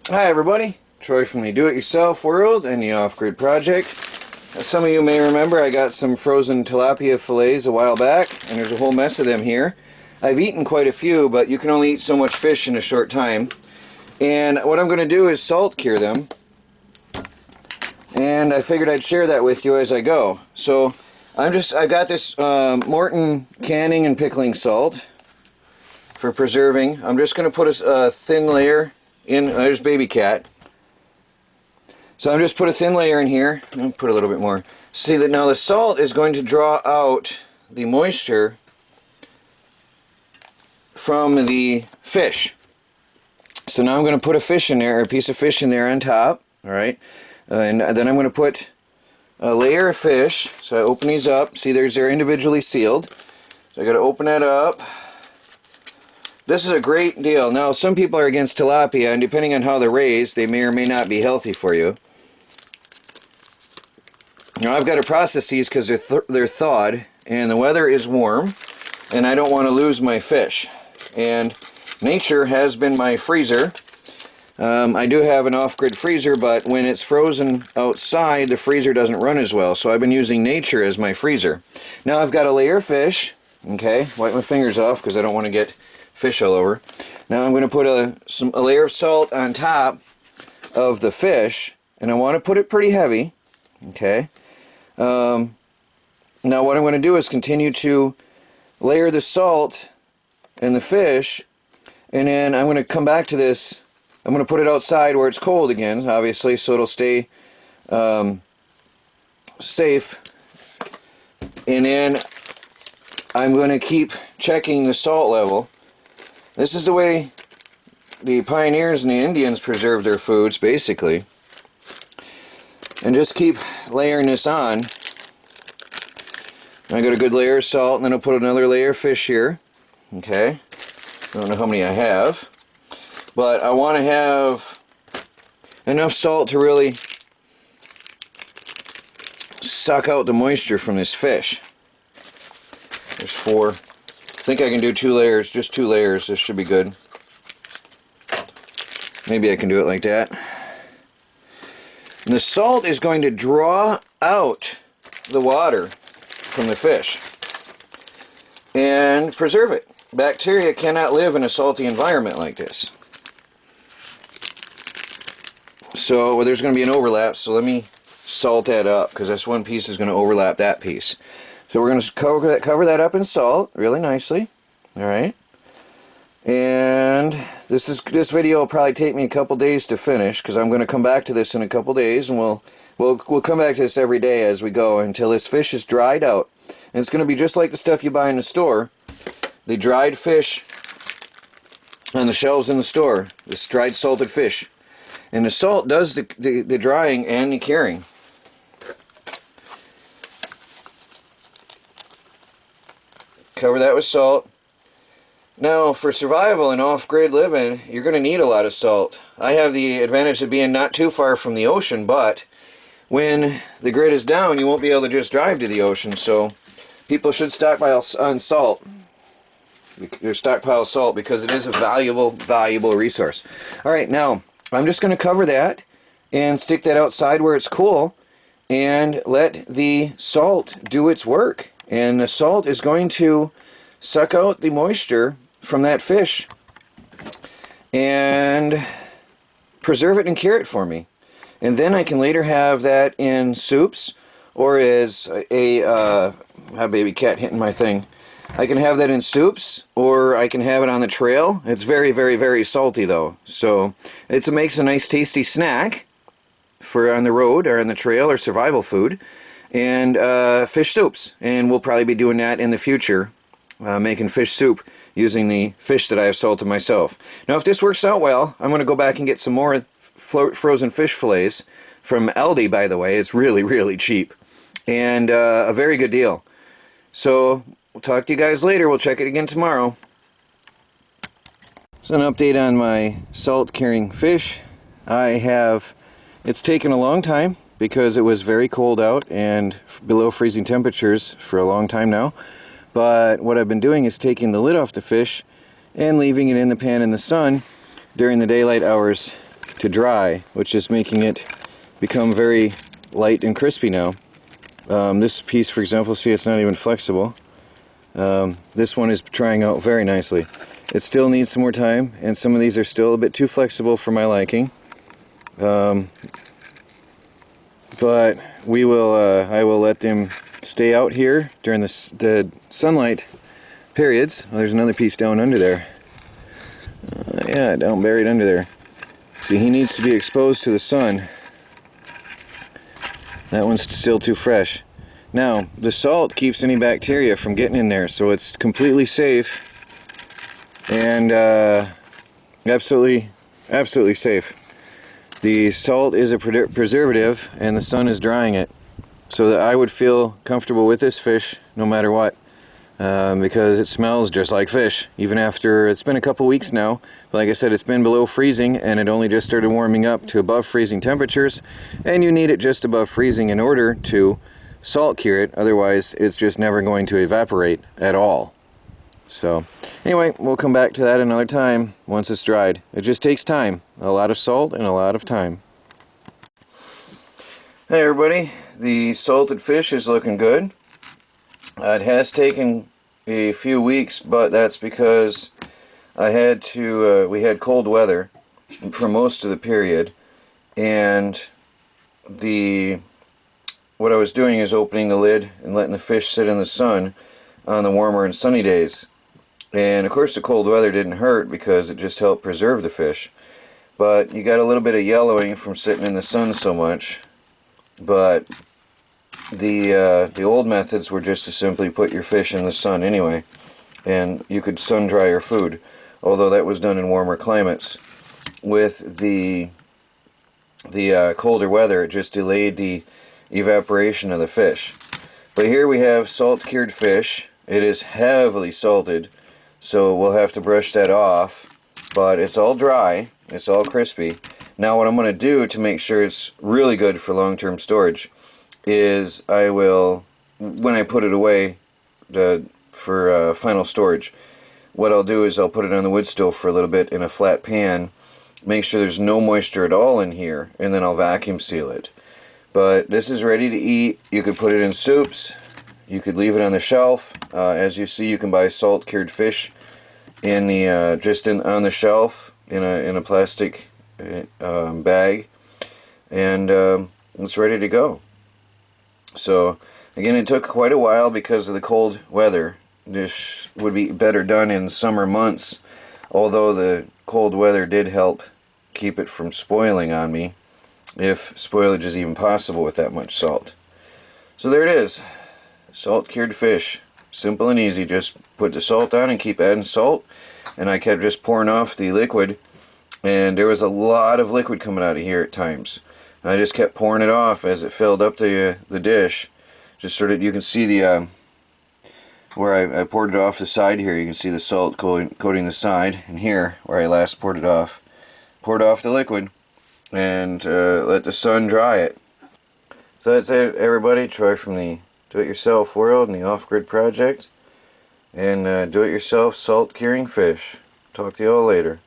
Hi everybody, Troy from the Do-It-Yourself World and the Off-Grid Project. As some of you may remember, I got some frozen tilapia fillets a while back, and there's a whole mess of them here. I've eaten quite a few, but you can only eat so much fish in a short time. And what I'm going to do is salt cure them. And I figured I'd share that with you as I go. So I got this Morton canning and pickling salt for preserving. I'm just going to put a thin layer in. There's baby cat. So I'm just put a thin layer in here. I'll put a little bit more. See that now the salt is going to draw out the moisture from the fish. So now I'm going to put a fish in there, or a piece of fish in there on top. All right, and then I'm going to put a layer of fish. So I open these up. See, they're individually sealed. So I got to open that up. This is a great deal. Now, some people are against tilapia, and depending on how they're raised, they may or may not be healthy for you. Now, I've got to process these because they're thawed, and the weather is warm, and I don't want to lose my fish. And nature has been my freezer. I do have an off-grid freezer, but when it's frozen outside, the freezer doesn't run as well. So I've been using nature as my freezer. Now I've got a layer of fish. Okay, wipe my fingers off because I don't want to get fish all over. Now I'm going to put a layer of salt on top of the fish, and I want to put it pretty heavy. Okay. Now what I'm going to do is continue to layer the salt and the fish, and then I'm going to come back to this. I'm going to put it outside where it's cold again, obviously, so it'll stay safe. And then I'm going to keep checking the salt level. This is the way the pioneers and the Indians preserved their foods, basically. And just keep layering this on. I got a good layer of salt, and then I'll put another layer of fish here. Okay. I don't know how many I have, but I want to have enough salt to really suck out the moisture from this fish. There's 4. I think I can do 2 layers, just 2 layers. This should be good. Maybe I can do it like that. And the salt is going to draw out the water from the fish and preserve it. Bacteria cannot live in a salty environment like this. So there's going to be an overlap, so let me salt that up, because this one piece is going to overlap that piece. So we're going to cover that up in salt really nicely. All right. And this video will probably take me a couple days to finish, because I'm going to come back to this in a couple days, and we'll come back to this every day as we go until this fish is dried out. And it's going to be just like the stuff you buy in the store. The dried fish on the shelves in the store. This dried salted fish. And the salt does the drying and the curing. Cover that with salt. Now, for survival and off-grid living, you're going to need a lot of salt. I have the advantage of being not too far from the ocean, but when the grid is down, you won't be able to just drive to the ocean, so people should stockpile on salt. Their stockpile salt, because it is a valuable resource. Alright, now I'm just going to cover that and stick that outside where it's cool and let the salt do its work. And the salt is going to suck out the moisture from that fish and preserve it and cure it for me. And then I can later have that in soups, or as a baby cat hitting my thing. I can have that in soups, or I can have it on the trail. It's very salty though, so it makes a nice tasty snack for on the road or on the trail, or survival food. And fish soups, and we'll probably be doing that in the future, making fish soup using the fish that I have salted myself. Now if this works out well, I'm going to go back and get some more frozen fish fillets from Aldi, by the way. It's really cheap, and a very good deal. So we'll talk to you guys later. We'll check it again tomorrow. So an update on my salt curing fish. It's taken a long time because it was very cold out and below freezing temperatures for a long time now. But what I've been doing is taking the lid off the fish and leaving it in the pan in the sun during the daylight hours to dry, which is making it become very light and crispy now. This piece, for example, see, it's not even flexible. This one is trying out very nicely. It still needs some more time, and some of these are still a bit too flexible for my liking. But we will. I will let them stay out here during the sunlight periods. Oh, there's another piece down under there. Yeah, down buried under there. See, he needs to be exposed to the sun. That one's still too fresh. Now, the salt keeps any bacteria from getting in there, so it's completely safe and absolutely safe. The salt is a preservative, and the sun is drying it, so that I would feel comfortable with this fish no matter what, because it smells just like fish, even after it's been a couple weeks now. But like I said, it's been below freezing, and it only just started warming up to above freezing temperatures, and you need it just above freezing in order to salt cure it. Otherwise, it's just never going to evaporate at all. So anyway, we'll come back to that another time once it's dried. It just takes time, a lot of salt and a lot of time. Hey everybody, the salted fish is looking good. It has taken a few weeks, but that's because I had to, we had cold weather for most of the period, and what I was doing is opening the lid and letting the fish sit in the sun on the warmer and sunny days. And of course the cold weather didn't hurt because it just helped preserve the fish. But you got a little bit of yellowing from sitting in the sun so much. But the old methods were just to simply put your fish in the sun anyway, and you could sun dry your food, although that was done in warmer climates. With the colder weather, it just delayed the evaporation of the fish. But here we have salt cured fish. It is heavily salted, so we'll have to brush that off, but it's all dry, it's all crispy. Now what I'm going to do to make sure it's really good for long-term storage is I will, when I put it away for final storage, what I'll do is I'll put it on the wood stove for a little bit in a flat pan, make sure there's no moisture at all in here, and then I'll vacuum seal it. But this is ready to eat. You could put it in soups. You could leave it on the shelf. As you see, you can buy salt cured fish in the on the shelf in a plastic bag, and it's ready to go. So again, it took quite a while because of the cold weather. This would be better done in summer months, although the cold weather did help keep it from spoiling on me, if spoilage is even possible with that much salt. So there it is, salt cured fish. Simple and easy. Just put the salt on and keep adding salt, and I kept just pouring off the liquid, and there was a lot of liquid coming out of here at times. I just kept pouring it off as it filled up the dish. Just sort of, you can see the where I poured it off the side here, you can see the salt coating the side, and here where I last poured it off the liquid, and let the sun dry it. So that's it, everybody. Troy from the Do-It-Yourself World and the Off-Grid Project, and do-it-yourself salt curing fish. Talk to you all later.